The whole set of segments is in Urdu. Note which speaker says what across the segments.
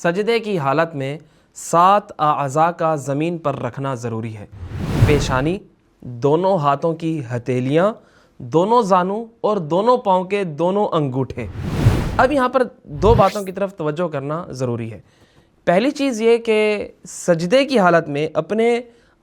Speaker 1: سجدے کی حالت میں 7 اعضاء کا زمین پر رکھنا ضروری ہے۔ پیشانی، دونوں ہاتھوں کی ہتھیلیاں، دونوں زانوں اور دونوں پاؤں کے دونوں انگوٹھے۔ اب یہاں پر 2 باتوں کی طرف توجہ کرنا ضروری ہے۔ پہلی چیز یہ کہ سجدے کی حالت میں اپنے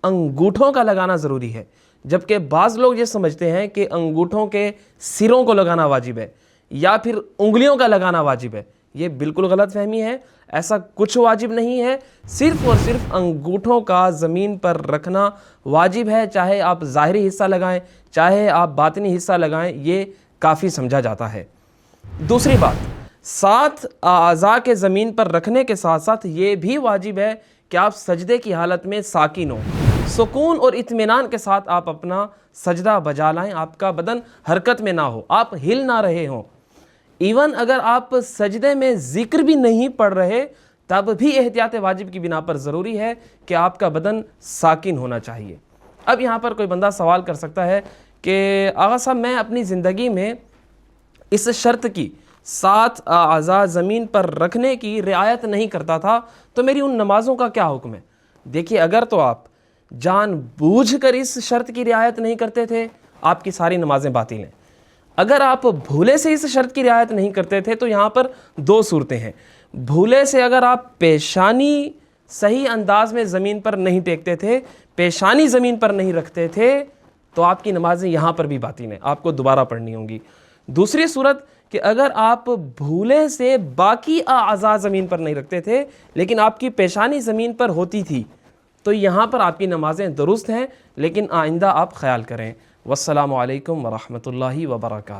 Speaker 1: انگوٹھوں کا لگانا ضروری ہے، جبکہ بعض لوگ یہ سمجھتے ہیں کہ انگوٹھوں کے سروں کو لگانا واجب ہے یا پھر انگلیوں کا لگانا واجب ہے۔ یہ بالکل غلط فہمی ہے، ایسا کچھ واجب نہیں ہے، صرف اور صرف انگوٹھوں کا زمین پر رکھنا واجب ہے، چاہے آپ ظاہری حصہ لگائیں چاہے آپ باطنی حصہ لگائیں، یہ کافی سمجھا جاتا ہے۔ دوسری بات، 7 اعضاء کے زمین پر رکھنے کے ساتھ ساتھ یہ بھی واجب ہے کہ آپ سجدے کی حالت میں ساکن ہوں، سکون اور اطمینان کے ساتھ آپ اپنا سجدہ بجا لائیں، آپ کا بدن حرکت میں نہ ہو، آپ ہل نہ رہے ہوں۔ ایون اگر آپ سجدے میں ذکر بھی نہیں پڑھ رہے تب بھی احتیاط واجب کی بنا پر ضروری ہے کہ آپ کا بدن ساکن ہونا چاہیے۔ اب یہاں پر کوئی بندہ سوال کر سکتا ہے کہ آغا صاحب میں اپنی زندگی میں اس شرط کی 7 اعضاء زمین پر رکھنے کی رعایت نہیں کرتا تھا تو میری ان نمازوں کا کیا حکم ہے؟ دیکھیے، اگر تو آپ جان بوجھ کر اس شرط کی رعایت نہیں کرتے تھے، آپ کی ساری نمازیں باطل ہیں۔ اگر آپ بھولے سے اس شرط کی رعایت نہیں کرتے تھے تو یہاں پر 2 صورتیں ہیں۔ بھولے سے اگر آپ پیشانی صحیح انداز میں زمین پر نہیں ٹیکتے تھے، پیشانی زمین پر نہیں رکھتے تھے، تو آپ کی نمازیں یہاں پر بھی باطل ہیں، آپ کو دوبارہ پڑھنی ہوں گی۔ دوسری صورت کہ اگر آپ بھولے سے باقی اعضاء زمین پر نہیں رکھتے تھے لیکن آپ کی پیشانی زمین پر ہوتی تھی، تو یہاں پر آپ کی نمازیں درست ہیں، لیکن آئندہ آپ خیال کریں۔ والسلام علیکم ورحمۃ اللہ وبرکاتہ۔